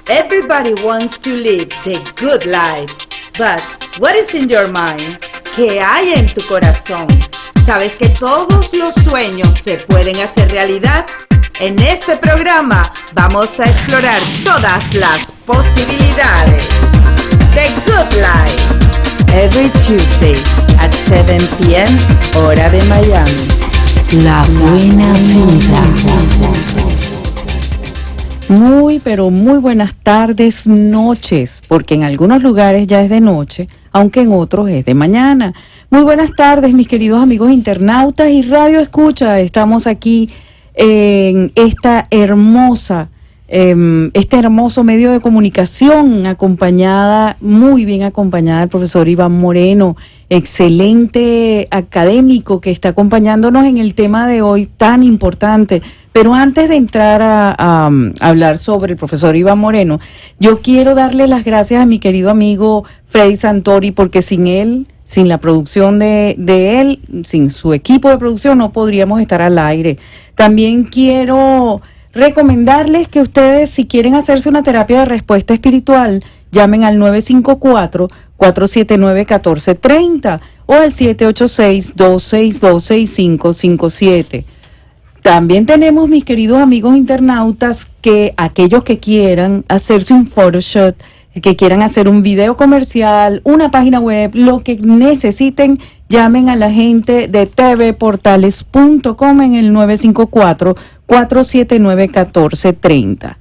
Everybody wants to live the good life, but what is in your mind? ¿Qué hay en tu corazón? ¿Sabes que todos los sueños se pueden hacer realidad? En este programa vamos a explorar todas las posibilidades. The Good Life. Every Tuesday at 7 p.m. hora de Miami. La buena vida. Muy, pero muy buenas tardes, noches, porque en algunos lugares ya es de noche, aunque en otros es de mañana. Muy buenas tardes, mis queridos amigos internautas y radio escucha. Estamos aquí en esta este hermoso medio de comunicación, muy bien acompañada del profesor Iván Moreno, excelente académico que está acompañándonos en el tema de hoy tan importante. Pero antes de entrar a hablar sobre el profesor Iván Moreno, yo quiero darle las gracias a mi querido amigo Freddy Santori, porque sin él, sin la producción de él, sin su equipo de producción, no podríamos estar al aire. También quiero recomendarles que ustedes, si quieren hacerse una terapia de respuesta espiritual, llamen al 954-479-1430 o al 786-262-6557. También tenemos, mis queridos amigos internautas, que aquellos que quieran hacerse un Photoshop, que quieran hacer un video comercial, una página web, lo que necesiten, llamen a la gente de tvportales.com en el 954-479-1430.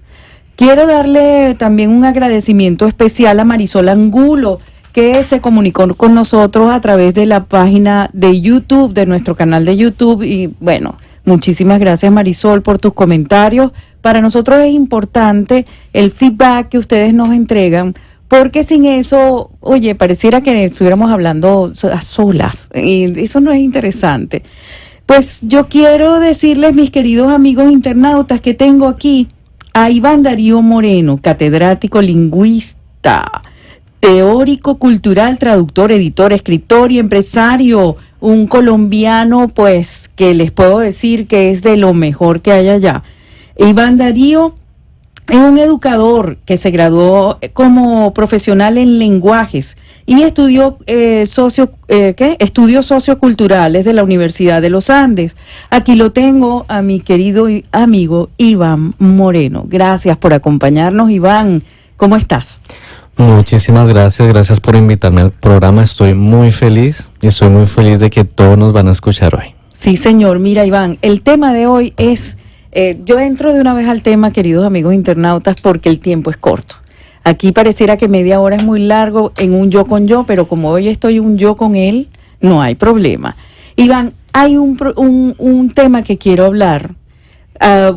Quiero darle también un agradecimiento especial a Marisol Angulo, que se comunicó con nosotros a través de la página de YouTube, de nuestro canal de YouTube. Y bueno, muchísimas gracias, Marisol, por tus comentarios. Para nosotros es importante el feedback que ustedes nos entregan, porque sin eso, oye, pareciera que estuviéramos hablando a solas, y eso no es interesante. Pues yo quiero decirles, mis queridos amigos internautas, que tengo aquí a Iván Darío Moreno, catedrático lingüista, teórico cultural, traductor, editor, escritor y empresario, un colombiano, pues, que les puedo decir que es de lo mejor que hay allá. Iván Darío es un educador que se graduó como profesional en lenguajes y estudió estudios socioculturales de la Universidad de los Andes. Aquí lo tengo a mi querido amigo Iván Moreno. Gracias por acompañarnos, Iván. ¿Cómo estás? Muchísimas gracias por invitarme al programa. Estoy muy feliz y estoy muy feliz de que todos nos van a escuchar hoy. Sí, señor. Mira, Iván, el tema de hoy es, yo entro de una vez al tema, queridos amigos internautas, porque el tiempo es corto. Aquí pareciera que media hora es muy largo en un yo con yo, pero como hoy estoy un yo con él, no hay problema. Iván, hay un tema que quiero hablar,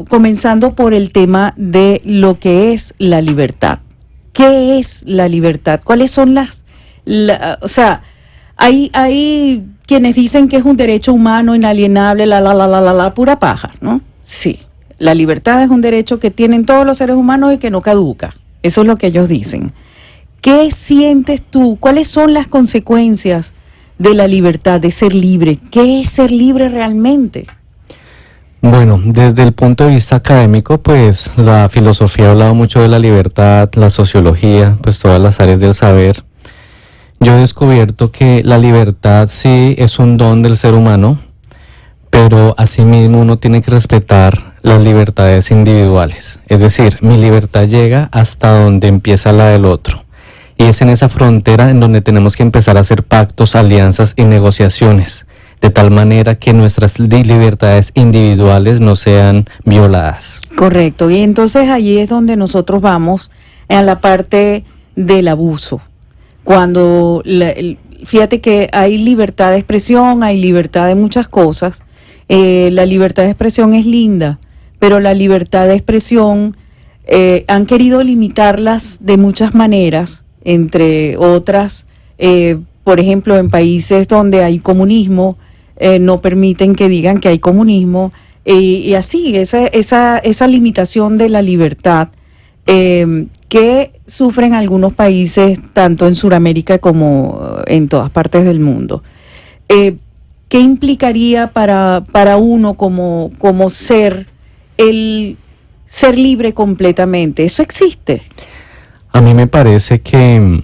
comenzando por el tema de lo que es la libertad. ¿Qué es la libertad? ¿Cuáles son o sea, hay quienes dicen que es un derecho humano inalienable, pura paja, ¿no? Sí, la libertad es un derecho que tienen todos los seres humanos y que no caduca. Eso es lo que ellos dicen. ¿Qué sientes tú? ¿Cuáles son las consecuencias de la libertad, de ser libre? ¿Qué es ser libre realmente? Bueno, desde el punto de vista académico, pues la filosofía ha hablado mucho de la libertad, la sociología, pues todas las áreas del saber. Yo he descubierto que la libertad sí es un don del ser humano, pero asimismo uno tiene que respetar las libertades individuales. Es decir, mi libertad llega hasta donde empieza la del otro. Y es en esa frontera en donde tenemos que empezar a hacer pactos, alianzas y negociaciones, de tal manera que nuestras libertades individuales no sean violadas. Correcto, y entonces allí es donde nosotros vamos a la parte del abuso. Cuando, fíjate que hay libertad de expresión, hay libertad de muchas cosas. La libertad de expresión es linda, pero la libertad de expresión han querido limitarlas de muchas maneras, entre otras, por ejemplo, en países donde hay comunismo, no permiten que digan que hay comunismo, y así, esa limitación de la libertad que sufren algunos países, tanto en Sudamérica como en todas partes del mundo. ¿Qué implicaría para uno como ser el ser libre completamente. ¿Eso existe? A mí me parece que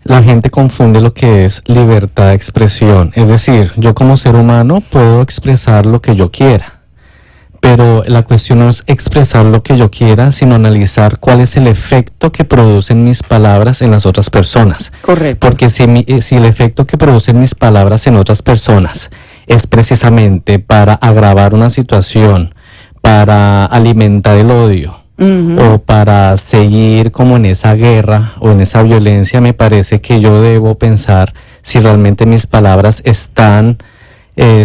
la gente confunde lo que es libertad de expresión. Es decir, yo como ser humano puedo expresar lo que yo quiera, pero la cuestión no es expresar lo que yo quiera, sino analizar cuál es el efecto que producen mis palabras en las otras personas. Correcto. Porque si el efecto que producen mis palabras en otras personas es precisamente para agravar una situación, para alimentar el odio, o para seguir como en esa guerra o en esa violencia, me parece que yo debo pensar si realmente mis palabras están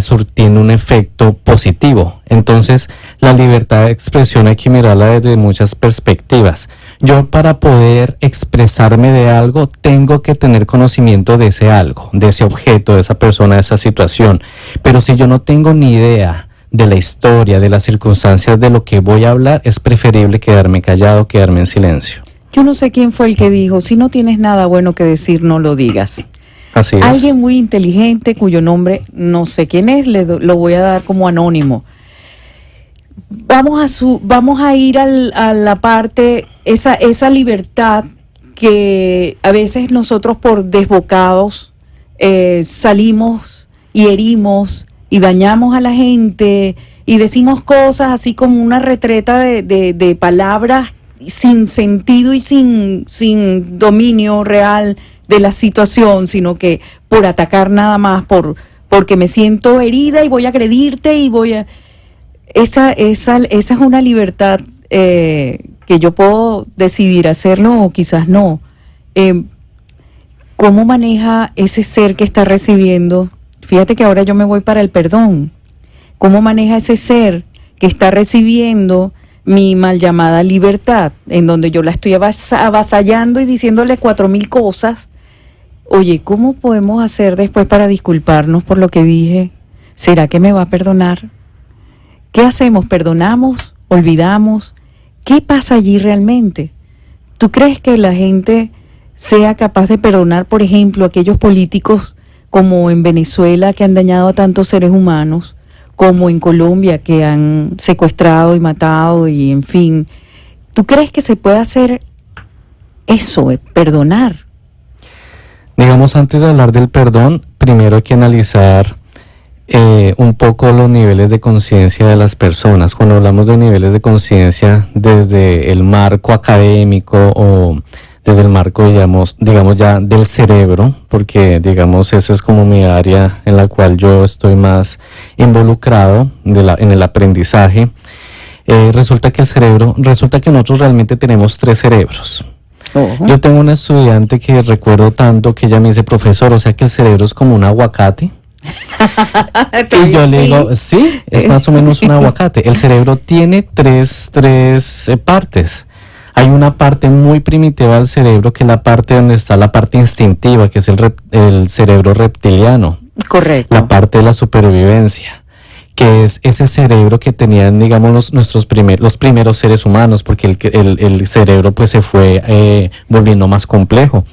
surtiendo un efecto positivo. Entonces, la libertad de expresión hay que mirarla desde muchas perspectivas. Yo, para poder expresarme de algo, tengo que tener conocimiento de ese algo, de ese objeto, de esa persona, de esa situación. Pero si yo no tengo ni idea de la historia, de las circunstancias de lo que voy a hablar, es preferible quedarme callado, quedarme en silencio. Yo no sé quién fue el que dijo, si no tienes nada bueno que decir, no lo digas. Así es. Alguien muy inteligente, cuyo nombre no sé quién es, lo voy a dar como anónimo. Vamos a ir a la parte, esa libertad que a veces nosotros por desbocados salimos y herimos y dañamos a la gente y decimos cosas así como una retreta de palabras sin sentido y sin dominio real de la situación, sino que por atacar nada más, porque me siento herida y voy a agredirte y voy a... Esa es una libertad que yo puedo decidir hacerlo o quizás no. ¿Cómo maneja ese ser que está recibiendo? Fíjate que ahora yo me voy para el perdón. ¿Cómo maneja ese ser que está recibiendo mi mal llamada libertad, en donde yo la estoy avasallando y diciéndole 4,000 cosas? Oye, ¿cómo podemos hacer después para disculparnos por lo que dije? ¿Será que me va a perdonar? ¿Qué hacemos? ¿Perdonamos? ¿Olvidamos? ¿Qué pasa allí realmente? ¿Tú crees que la gente sea capaz de perdonar, por ejemplo, a aquellos políticos como en Venezuela que han dañado a tantos seres humanos, como en Colombia que han secuestrado y matado y en fin? ¿Tú crees que se puede hacer eso, perdonar? Digamos, antes de hablar del perdón, primero hay que analizar un poco los niveles de conciencia de las personas. Cuando hablamos de niveles de conciencia desde el marco académico o desde el marco, digamos ya del cerebro, porque digamos esa es como mi área en la cual yo estoy más involucrado en el aprendizaje, resulta que nosotros realmente tenemos 3 cerebros. Uh-huh. Yo tengo una estudiante que recuerdo tanto que ella me dice, profesor, o sea que el cerebro es como un aguacate. Y yo le digo, sí, es más o menos un aguacate. El cerebro tiene tres partes. Hay una parte muy primitiva del cerebro, que es la parte donde está la parte instintiva, que es el cerebro reptiliano. Correcto. La parte de la supervivencia, que es ese cerebro que tenían, digamos, los primeros seres humanos, porque el cerebro pues se fue volviendo más complejo.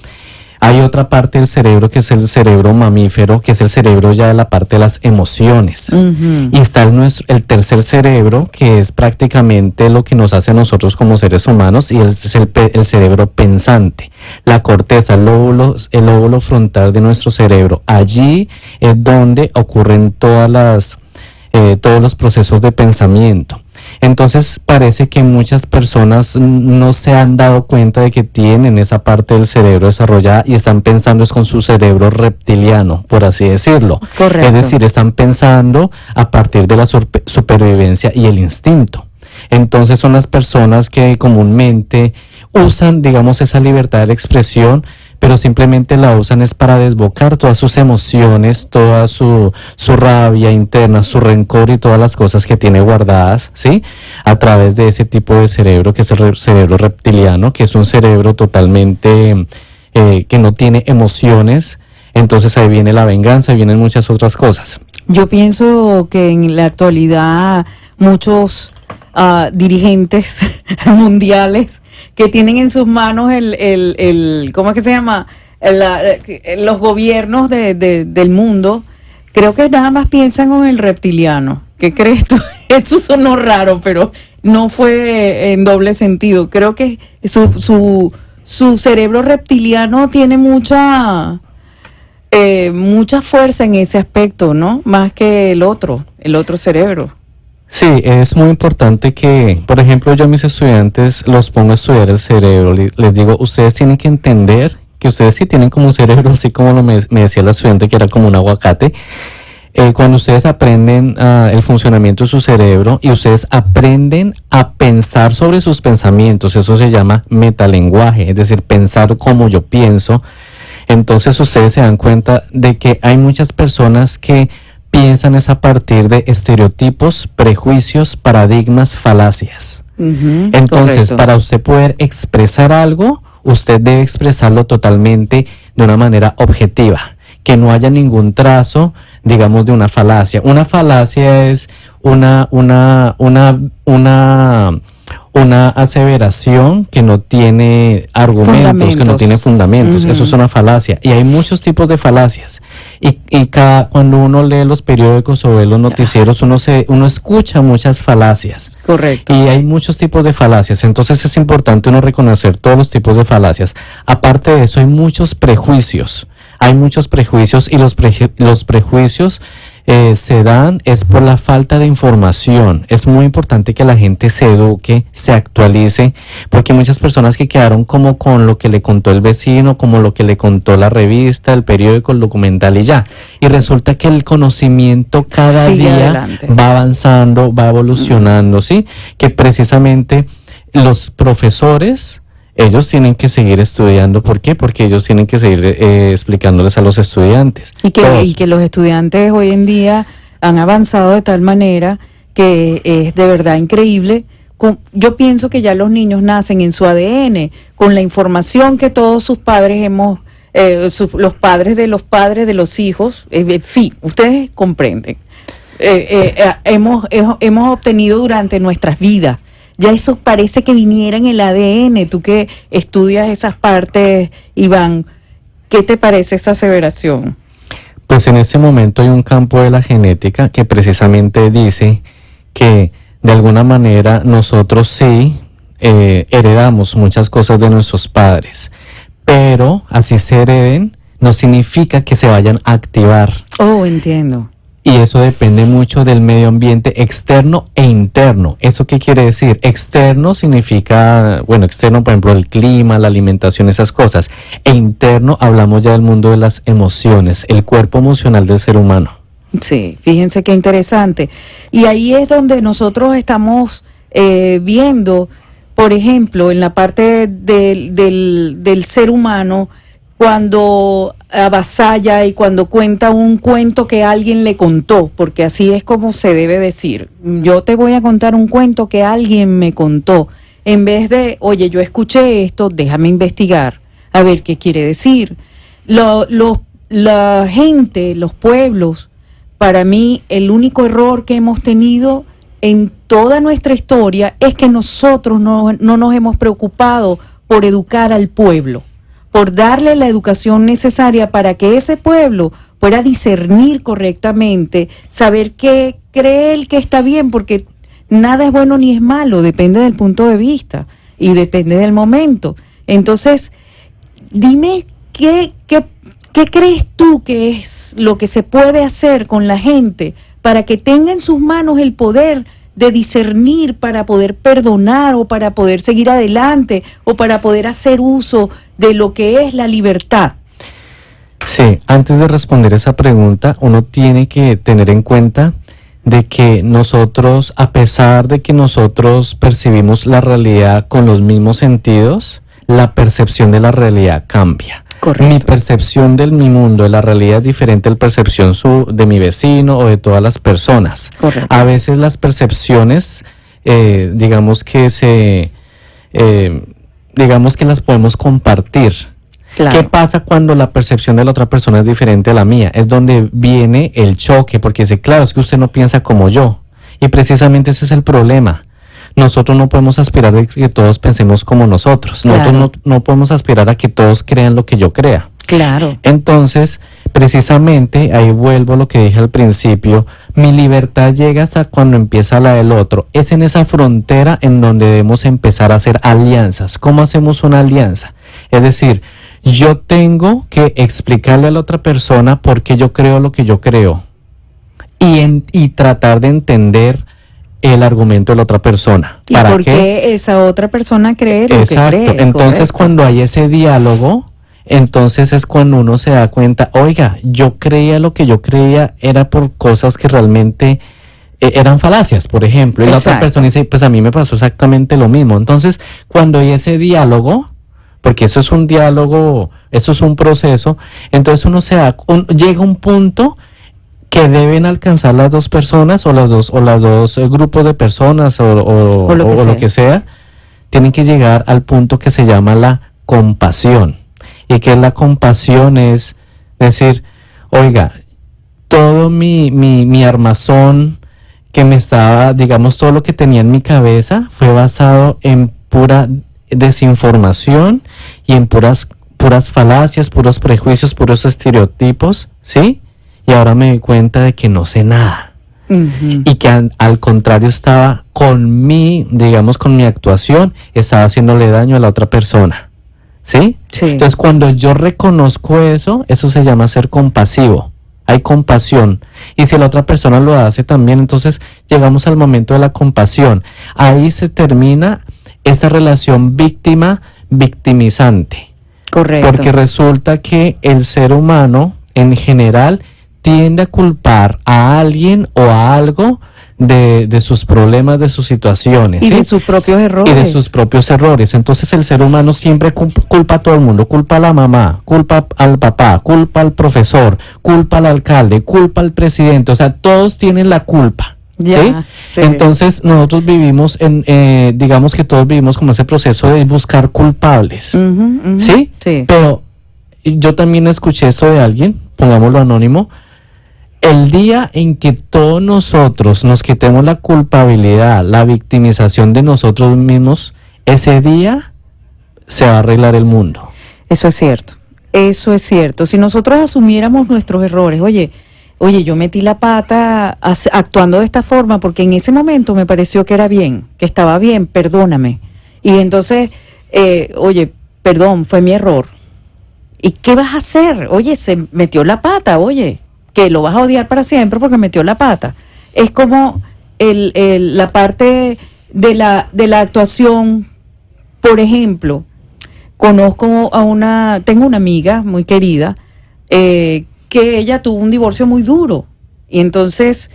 Hay otra parte del cerebro que es el cerebro mamífero, que es el cerebro ya de la parte de las emociones. Uh-huh. Y está el tercer cerebro, que es prácticamente lo que nos hace a nosotros como seres humanos, y es el cerebro pensante. La corteza, el lóbulo frontal de nuestro cerebro. Allí es donde ocurren todos los procesos de pensamiento. Entonces parece que muchas personas no se han dado cuenta de que tienen esa parte del cerebro desarrollada y están pensando es con su cerebro reptiliano, por así decirlo. Correcto. Es decir, están pensando a partir de la supervivencia y el instinto. Entonces son las personas que comúnmente usan, digamos, esa libertad de expresión, pero simplemente la usan es para desbocar todas sus emociones, toda su rabia interna, su rencor y todas las cosas que tiene guardadas, ¿sí? A través de ese tipo de cerebro, que es el cerebro reptiliano, que es un cerebro totalmente que no tiene emociones. Entonces ahí viene la venganza y vienen muchas otras cosas. Yo pienso que en la actualidad muchos dirigentes mundiales que tienen en sus manos el ¿cómo es que se llama? Los gobiernos del mundo, creo que nada más piensan en el reptiliano. ¿Qué crees tú? Eso sonó raro, pero no fue en doble sentido. Creo que su cerebro reptiliano tiene mucha fuerza en ese aspecto, ¿no? Más que el otro cerebro. Sí, es muy importante que, por ejemplo, yo a mis estudiantes los pongo a estudiar el cerebro. Les digo, ustedes tienen que entender que ustedes sí tienen como un cerebro, así como me decía la estudiante que era como un aguacate. Cuando ustedes aprenden el funcionamiento de su cerebro y ustedes aprenden a pensar sobre sus pensamientos, eso se llama metalenguaje, es decir, pensar como yo pienso. Entonces ustedes se dan cuenta de que hay muchas personas que piensan es a partir de estereotipos, prejuicios, paradigmas, falacias. Entonces, correcto. Para usted poder expresar algo, usted debe expresarlo totalmente de una manera objetiva, que no haya ningún trazo, digamos, de una falacia. Una falacia es una aseveración que no tiene argumentos, que no tiene fundamentos. Eso es una falacia. Y hay muchos tipos de falacias. Y cuando uno lee los periódicos o ve los noticieros, uno escucha muchas falacias. Correcto. Y hay muchos tipos de falacias. Entonces es importante uno reconocer todos los tipos de falacias. Aparte de eso, hay muchos prejuicios. Hay muchos prejuicios y los prejuicios se dan es por la falta de información. Es muy importante que la gente se eduque, se actualice, porque hay muchas personas que quedaron como con lo que le contó el vecino, como lo que le contó la revista, el periódico, el documental y ya. Y resulta que el conocimiento cada Sigue día adelante. va avanzando, va evolucionando, ¿sí? Que precisamente los profesores, ellos tienen que seguir estudiando. ¿Por qué? Porque ellos tienen que seguir explicándoles a los estudiantes. Y que los estudiantes hoy en día han avanzado de tal manera que es de verdad increíble. Yo pienso que ya los niños nacen en su ADN con la información que todos sus padres los padres de los hijos, en fin, ustedes comprenden. Hemos obtenido durante nuestras vidas. Ya eso parece que viniera en el ADN. Tú que estudias esas partes, Iván, ¿qué te parece esa aseveración? Pues en este momento hay un campo de la genética que precisamente dice que de alguna manera nosotros sí heredamos muchas cosas de nuestros padres, pero así se hereden no significa que se vayan a activar. Oh, entiendo. Y eso depende mucho del medio ambiente externo e interno. ¿Eso qué quiere decir? Externo significa, externo, por ejemplo, el clima, la alimentación, esas cosas. E interno hablamos ya del mundo de las emociones, el cuerpo emocional del ser humano. Sí, fíjense qué interesante. Y ahí es donde nosotros estamos viendo, por ejemplo, en la parte del ser humano, cuando avasalla y cuando cuenta un cuento que alguien le contó, porque así es como se debe decir. Yo te voy a contar un cuento que alguien me contó, en vez de, oye, yo escuché esto, déjame investigar, a ver qué quiere decir. La gente, los pueblos, para mí, el único error que hemos tenido en toda nuestra historia es que nosotros no nos hemos preocupado por educar al pueblo, por darle la educación necesaria para que ese pueblo pueda discernir correctamente, saber qué cree él que está bien, porque nada es bueno ni es malo, depende del punto de vista y depende del momento. Entonces, dime qué crees tú que es lo que se puede hacer con la gente para que tenga en sus manos el poder de discernir, para poder perdonar o para poder seguir adelante o para poder hacer uso de lo que es la libertad. Sí, antes de responder esa pregunta, uno tiene que tener en cuenta de que nosotros, a pesar de que nosotros percibimos la realidad con los mismos sentidos, la percepción de la realidad cambia. Correcto. Mi percepción de mi mundo, de la realidad es diferente a la percepción de mi vecino o de todas las personas. Correcto. A veces las percepciones, digamos que las podemos compartir. Claro. ¿Qué pasa cuando la percepción de la otra persona es diferente a la mía? Es donde viene el choque, porque dice, claro, es que usted no piensa como yo. Y precisamente ese es el problema. Nosotros no podemos aspirar a que todos pensemos como nosotros. Claro. Nosotros no podemos aspirar a que todos crean lo que yo crea. Claro. Claro. Entonces, precisamente, ahí vuelvo a lo que dije al principio, mi libertad llega hasta cuando empieza la del otro. Es en esa frontera en donde debemos empezar a hacer alianzas. ¿Cómo hacemos una alianza? Es decir, yo tengo que explicarle a la otra persona por qué yo creo lo que yo creo y tratar de entender el argumento de la otra persona. ¿Y por qué esa otra persona cree lo que cree? Entonces, correcto. cuando hay ese diálogo, entonces es cuando uno se da cuenta, oiga, yo creía lo que yo creía era por cosas que realmente eran falacias, por ejemplo, y la otra persona dice, pues a mí me pasó exactamente lo mismo. Entonces, cuando hay ese diálogo, porque eso es un diálogo, eso es un proceso, entonces uno llega a un punto que deben alcanzar las dos personas o los dos grupos de personas o lo que sea, tienen que llegar al punto que se llama la compasión. Y que la compasión es decir, oiga, todo mi armazón que me estaba, digamos, todo lo que tenía en mi cabeza fue basado en pura desinformación y en puras falacias, puros prejuicios, puros estereotipos, ¿sí? Y ahora me doy cuenta de que no sé nada. Uh-huh. Y que al contrario estaba con mi actuación, estaba haciéndole daño a la otra persona. ¿Sí? Sí. Entonces, cuando yo reconozco eso se llama ser compasivo. Hay compasión. Y si la otra persona lo hace también, entonces llegamos al momento de la compasión. Ahí se termina esa relación víctima-victimizante. Correcto. Porque resulta que el ser humano, en general, tiende a culpar a alguien o a algo de sus problemas, de sus situaciones. Y ¿sí? de sus propios errores. Y de sus propios errores. Entonces el ser humano siempre culpa a todo el mundo. Culpa a la mamá, culpa al papá, culpa al profesor, culpa al alcalde, culpa al presidente. O sea, todos tienen la culpa. ¿Sí? Sí. Entonces nosotros vivimos digamos que todos vivimos como ese proceso de buscar culpables. Uh-huh, uh-huh. ¿Sí? Sí. Pero yo también escuché esto de alguien, pongámoslo anónimo. El día en que todos nosotros nos quitemos la culpabilidad, la victimización de nosotros mismos, ese día se va a arreglar el mundo. Eso es cierto. Eso es cierto. Si nosotros asumiéramos nuestros errores, oye, yo metí la pata actuando de esta forma porque en ese momento me pareció que era bien, que estaba bien, perdóname. Y entonces, perdón, fue mi error. ¿Y qué vas a hacer? Oye, se metió la pata, que lo vas a odiar para siempre porque metió la pata. Es como la parte de la actuación. Por ejemplo, tengo una amiga muy querida que ella tuvo un divorcio muy duro y entonces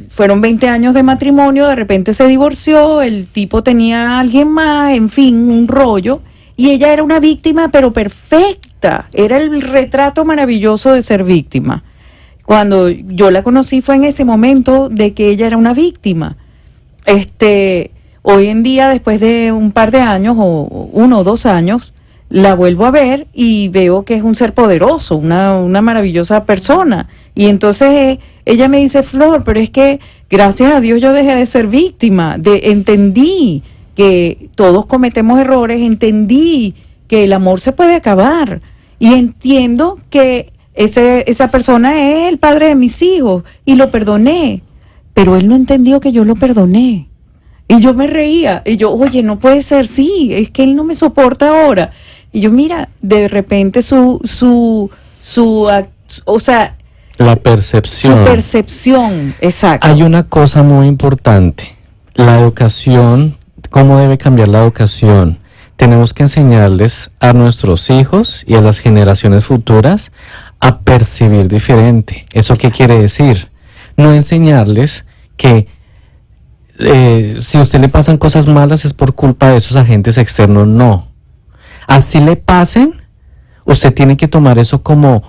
fueron 20 años de matrimonio, de repente se divorció, el tipo tenía a alguien más, en fin, un rollo, y ella era una víctima pero perfecta, era el retrato maravilloso de ser víctima. Cuando yo la conocí fue en ese momento de que ella era una víctima. Hoy en día, después de un par de años, o 1 o 2 años, la vuelvo a ver y veo que es un ser poderoso, una maravillosa persona. Y entonces ella me dice, Flor, pero es que gracias a Dios yo dejé de ser víctima, entendí que todos cometemos errores, entendí que el amor se puede acabar y entiendo que esa persona es el padre de mis hijos y lo perdoné, pero él no entendió que yo lo perdoné y yo me reía y yo, oye, no puede ser, sí, es que él no me soporta ahora. Y yo, mira, de repente la percepción. Su percepción, exacto. Hay una cosa muy importante, la educación, ¿cómo debe cambiar la educación? Tenemos que enseñarles a nuestros hijos y a las generaciones futuras a percibir diferente. ¿Eso qué quiere decir? No enseñarles que si a usted le pasan cosas malas es por culpa de esos agentes externos, no. Así le pasen, usted tiene que tomar eso como,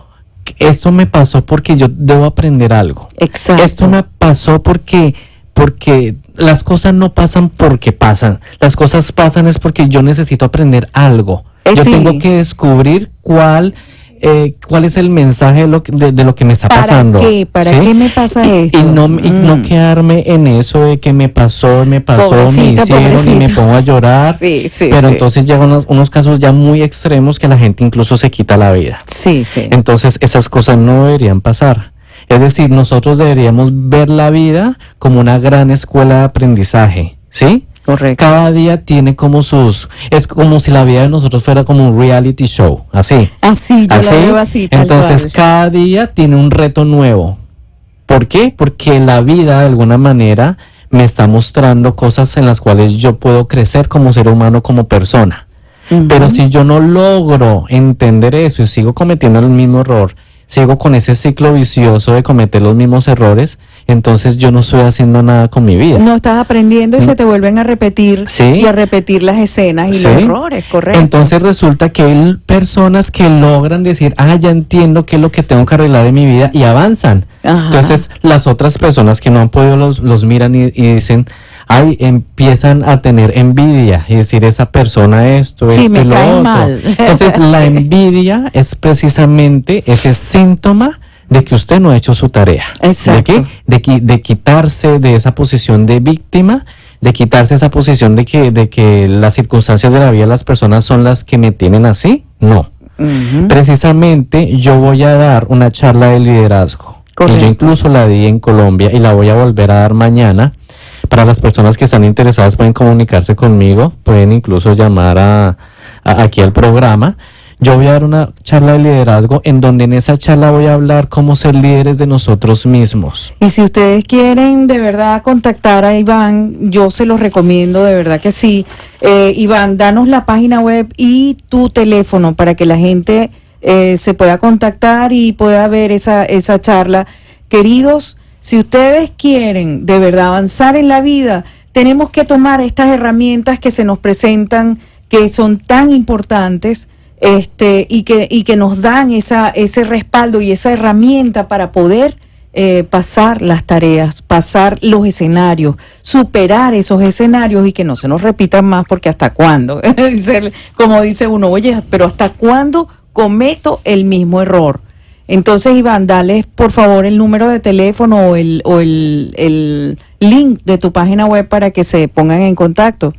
esto me pasó porque yo debo aprender algo. Exacto. Esto me pasó porque las cosas no pasan porque pasan. Las cosas pasan es porque yo necesito aprender algo. Yo tengo que descubrir cuál cuál es el mensaje de lo que me está pasando. ¿Para ¿sí? qué me pasa esto? Y no quedarme en eso de que me pasó, Pobrecita, me hicieron pobrecita. y me pongo a llorar. Sí, pero sí. entonces llegan unos casos ya muy extremos que la gente incluso se quita la vida. Sí, sí. Entonces esas cosas no deberían pasar. Es decir, nosotros deberíamos ver la vida como una gran escuela de aprendizaje, ¿sí? Correcto. Cada día tiene como es como si la vida de nosotros fuera como un reality show, así. Así, yo lo veo así, tal Entonces cual. cada día tiene un reto nuevo. ¿Por qué? Porque la vida de alguna manera me está mostrando cosas en las cuales yo puedo crecer como ser humano, como persona. Ujú. Pero si yo no logro entender eso y sigo cometiendo el mismo error, sigo con ese ciclo vicioso de cometer los mismos errores, entonces yo no estoy haciendo nada con mi vida. No estás aprendiendo y se te vuelven a repetir Sí. y a repetir las escenas y Sí. los errores, correcto. Entonces resulta que hay personas que logran decir, ya entiendo qué es lo que tengo que arreglar en mi vida y avanzan. Ajá. Entonces las otras personas que no han podido los miran y dicen, empiezan a tener envidia y decir, esa persona esto, Sí, esto me y lo cae otro. mal. Entonces la Sí. envidia es precisamente ese síntoma de que usted no ha hecho su tarea. Exacto. ¿De qué? De quitarse de esa posición de víctima, de quitarse esa posición de que las circunstancias de la vida de las personas son las que me tienen así. No. Ujú. Precisamente yo voy a dar una charla de liderazgo. Correcto. Y yo incluso la di en Colombia y la voy a volver a dar mañana. Para las personas que están interesadas pueden comunicarse conmigo, pueden incluso llamar aquí al programa. Yo voy a dar una charla de liderazgo en donde en esa charla voy a hablar cómo ser líderes de nosotros mismos. Y si ustedes quieren de verdad contactar a Iván, yo se los recomiendo, de verdad que sí. Iván, danos la página web y tu teléfono para que la gente se pueda contactar y pueda ver esa charla. Queridos, si ustedes quieren de verdad avanzar en la vida, tenemos que tomar estas herramientas que se nos presentan, que son tan importantes, y que nos dan ese respaldo y esa herramienta para poder pasar las tareas, pasar los escenarios, superar esos escenarios y que no se nos repitan más, porque ¿hasta cuándo? Como dice uno, oye, pero ¿hasta cuándo cometo el mismo error? Entonces, Iván, dale por favor el número de teléfono o el link de tu página web para que se pongan en contacto.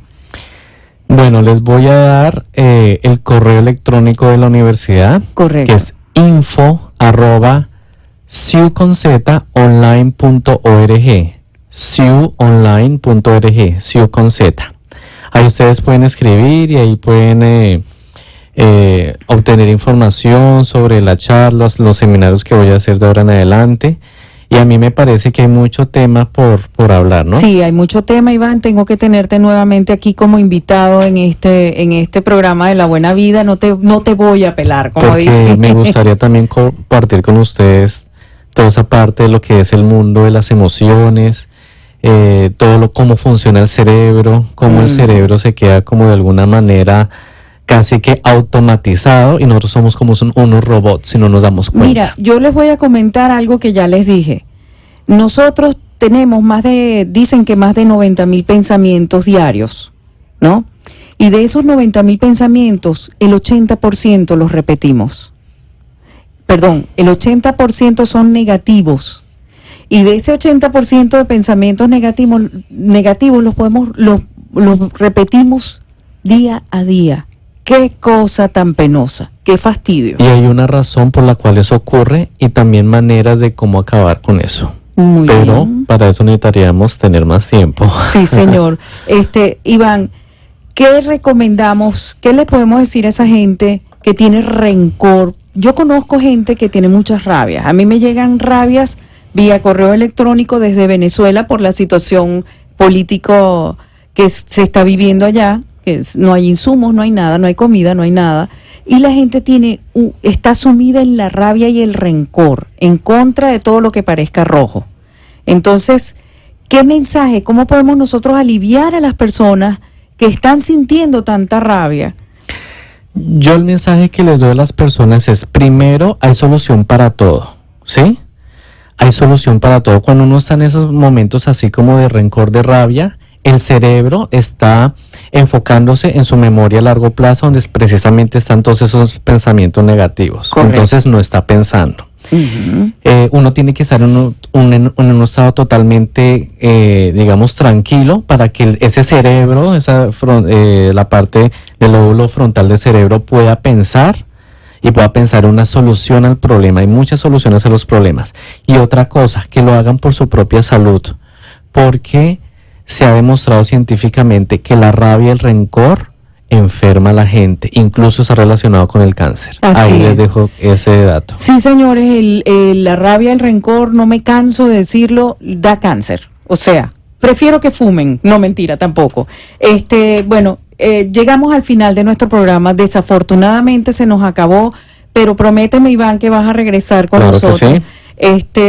Bueno, les voy a dar el correo electrónico de la universidad. Correcto. Que es info@siuconzonline.org. siuonline.org, siu con Z. Ahí ustedes pueden escribir y ahí pueden obtener información sobre las charlas, los seminarios que voy a hacer de ahora en adelante. Y a mí me parece que hay mucho tema por hablar, ¿no? Sí, hay mucho tema, Iván. Tengo que tenerte nuevamente aquí como invitado en este programa de La Buena Vida. No te voy a pelar, como Porque dicen. me gustaría también compartir con ustedes toda esa parte de lo que es el mundo de las emociones, cómo funciona el cerebro, cómo el cerebro se queda como de alguna manera casi que automatizado y nosotros somos como unos robots si no nos damos cuenta. Mira, yo les voy a comentar algo que ya les dije. Nosotros tenemos dicen que más de 90,000 pensamientos diarios, ¿no? Y de esos 90,000 pensamientos, el 80% los repetimos. Perdón, el 80% son negativos. Y de ese 80% de pensamientos negativos los repetimos día a día. Qué cosa tan penosa, qué fastidio. Y hay una razón por la cual eso ocurre y también maneras de cómo acabar con eso. Muy Pero bien. para eso necesitaríamos tener más tiempo. Sí, señor. Iván, ¿qué recomendamos? ¿Qué le podemos decir a esa gente que tiene rencor? Yo conozco gente que tiene muchas rabias. A mí me llegan rabias vía correo electrónico desde Venezuela por la situación político que se está viviendo allá, que no hay insumos, no hay nada, no hay comida, no hay nada. Y la gente está sumida en la rabia y el rencor, en contra de todo lo que parezca rojo. Entonces, ¿qué mensaje? ¿Cómo podemos nosotros aliviar a las personas que están sintiendo tanta rabia? Yo el mensaje que les doy a las personas es, primero, hay solución para todo, ¿sí? Hay solución para todo. Cuando uno está en esos momentos así como de rencor, de rabia, el cerebro está enfocándose en su memoria a largo plazo, donde precisamente están todos esos pensamientos negativos. Correcto. Entonces no está pensando. Uno tiene que estar en un estado totalmente, digamos, tranquilo, para que ese cerebro, la parte del lóbulo frontal del cerebro pueda pensar y pueda pensar una solución al problema. Hay muchas soluciones a los problemas. Y otra cosa, que lo hagan por su propia salud, porque se ha demostrado científicamente que la rabia y el rencor enferma a la gente, incluso está relacionado con el cáncer. Así Ahí les es. dejo ese dato. Sí, señores, la rabia, el rencor, no me canso de decirlo, da cáncer. O sea, prefiero que fumen, no mentira tampoco. Bueno, llegamos al final de nuestro programa, desafortunadamente se nos acabó, pero prométeme, Iván, que vas a regresar con Claro que nosotros. sí.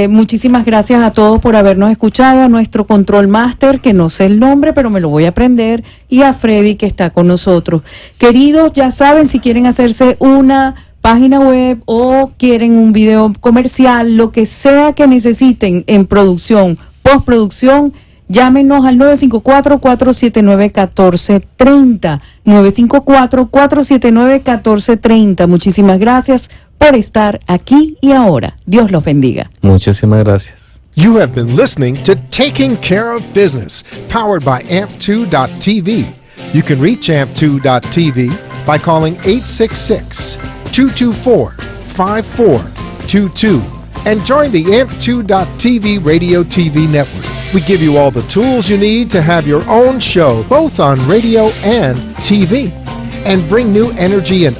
Muchísimas gracias a todos por habernos escuchado, a nuestro Control Master, que no sé el nombre, pero me lo voy a aprender, y a Freddy, que está con nosotros. Queridos, ya saben, si quieren hacerse una página web o quieren un video comercial, lo que sea que necesiten en producción, postproducción, llámenos al 954-479-1430. 954-479-1430. Muchísimas gracias por estar aquí y ahora. Dios los bendiga. Muchísimas gracias. You have been listening to Taking Care of Business, powered by AMP2.tv. You can reach AMP2.tv by calling 866-224-5422 and join the AMP2.tv radio TV network. We give you all the tools you need to have your own show, both on radio and TV, and bring new energy and